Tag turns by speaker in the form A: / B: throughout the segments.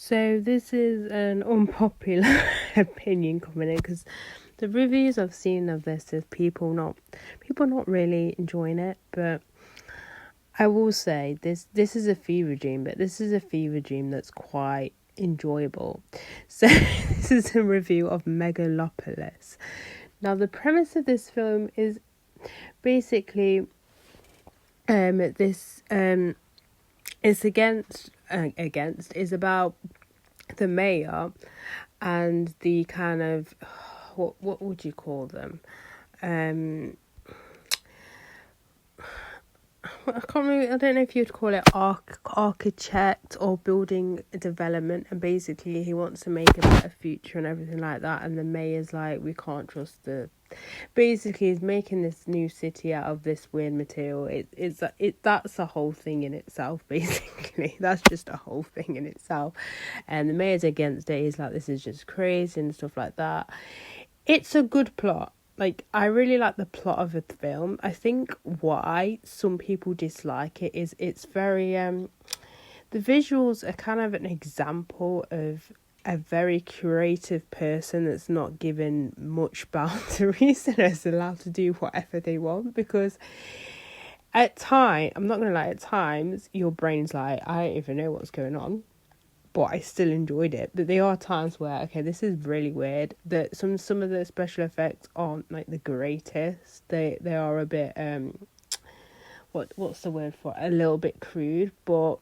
A: So this is an unpopular opinion coming in because the reviews I've seen of this is people not really enjoying it. But I will say this is a fever dream, but this is a fever dream that's quite enjoyable. So this is a review of Megalopolis. Now the premise of this film is basically it's is about the mayor and the kind of what would you call them? I can't remember. I don't know if you'd call it architect or building development, and basically he wants to make a better future and everything like that. And the mayor's like, we can't trust the. Basically, he's making this new city out of this weird material. That's a whole thing in itself. Basically, that's just a whole thing in itself. And the mayor's against it. He's like, this is just crazy and stuff like that. It's a good plot. Like, I really like the plot of the film. I think why some people dislike it is it's very the visuals are kind of an example of a very creative person that's not given much boundaries and is allowed to do whatever they want, because at times your brain's like, I don't even know what's going on, but I still enjoyed it. But there are times where, okay, this is really weird. That some of the special effects aren't like the greatest. They are a bit what's the word for it? A little bit crude, but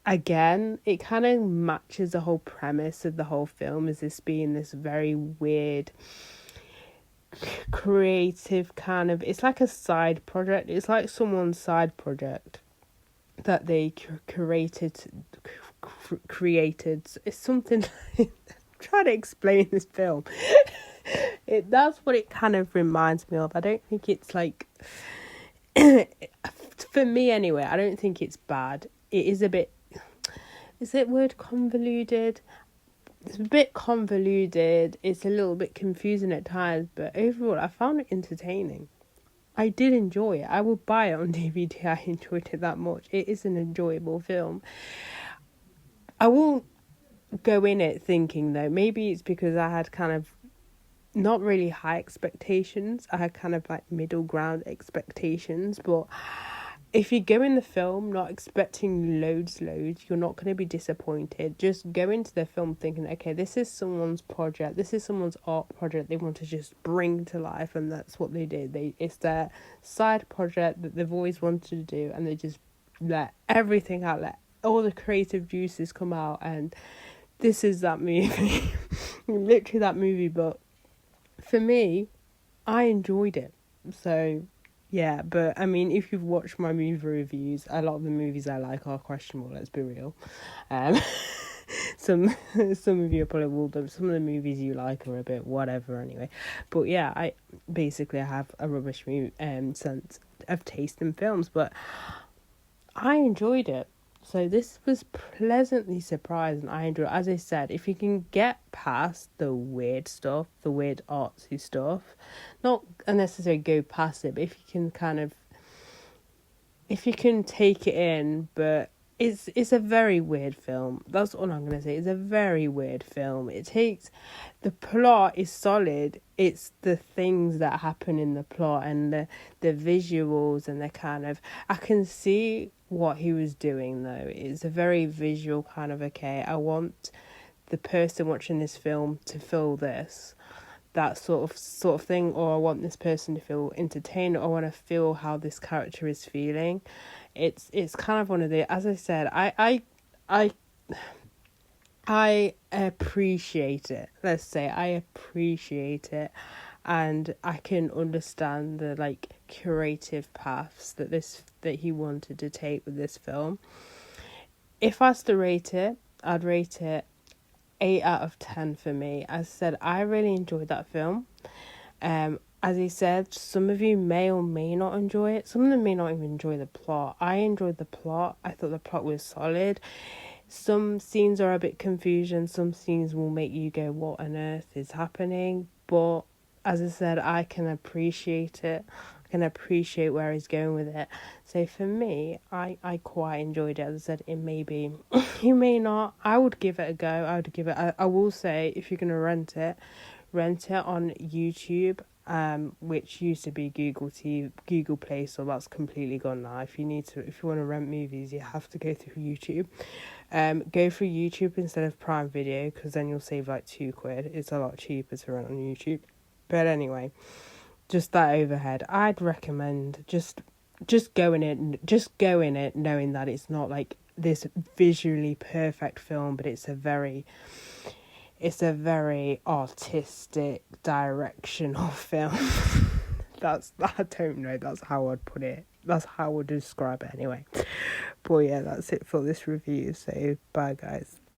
A: again, it kind of matches the whole premise of the whole film, is this being this very weird creative kind of, it's like a side project. It's like someone's side project that they created. It's something I'm trying to explain this film. That's what it kind of reminds me of. I don't think it's like for me anyway, I don't think it's bad. It is a bit, is it word convoluted? It's a bit convoluted. It's a little bit confusing at times, but overall I found it entertaining. I did enjoy it. I will buy it on DVD. I enjoyed it that much. It is an enjoyable film. I won't go in it thinking, though, maybe it's because I had kind of not really high expectations. I had kind of like middle ground expectations. But if you go in the film not expecting loads, you're not going to be disappointed. Just go into the film thinking, okay, this is someone's project. This is someone's art project they want to just bring to life. And that's what they did. It's their side project that they've always wanted to do. And they just let everything out, let all the creative juices come out, and this is that movie. Literally that movie. But for me, I enjoyed it. So yeah, but I mean, if you've watched my movie reviews, a lot of the movies I like are questionable, let's be real. Some of you probably will do. Some of the movies you like are a bit whatever anyway. But yeah, I have a rubbish sense of taste in films, but I enjoyed it. So this was pleasantly surprising. I enjoyed it. As I said, if you can get past the weird stuff, the weird artsy stuff, not unnecessarily go past it, but if you can take it in, but it's a very weird film. That's all I'm gonna say. It's a very weird film. The plot is solid. It's the things that happen in the plot and the visuals and the kind of, I can see what he was doing though. It's a very visual kind of, okay, I want the person watching this film to feel this, that sort of thing, or I want this person to feel entertained, or I want to feel how this character is feeling. It's kind of one of the, as I said, I appreciate it. Let's say I appreciate it, and I can understand the like creative paths that he wanted to take with this film. If I was to rate it, I'd rate it 8 out of 10 for me. As I said, I really enjoyed that film. As he said, some of you may or may not enjoy it. Some of them may not even enjoy the plot. I enjoyed the plot. I thought the plot was solid. Some scenes are a bit confusing. Some scenes will make you go, what on earth is happening? But as I said, I can appreciate it. I can appreciate where he's going with it. So for me, I quite enjoyed it. As I said, it may be, you may not. I would give it a go. I will say, if you're going to rent it on YouTube, which used to be Google Play, so that's completely gone now. If you want to rent movies, you have to go through YouTube. Go through YouTube instead of Prime Video, because then you'll save like £2. It's a lot cheaper to rent on YouTube. But anyway, just that overhead, I'd recommend just go in it knowing that it's not like this visually perfect film, but it's a very artistic, directional film. I don't know, that's how I'd put it. That's how I would describe it anyway. But yeah, that's it for this review. So bye guys.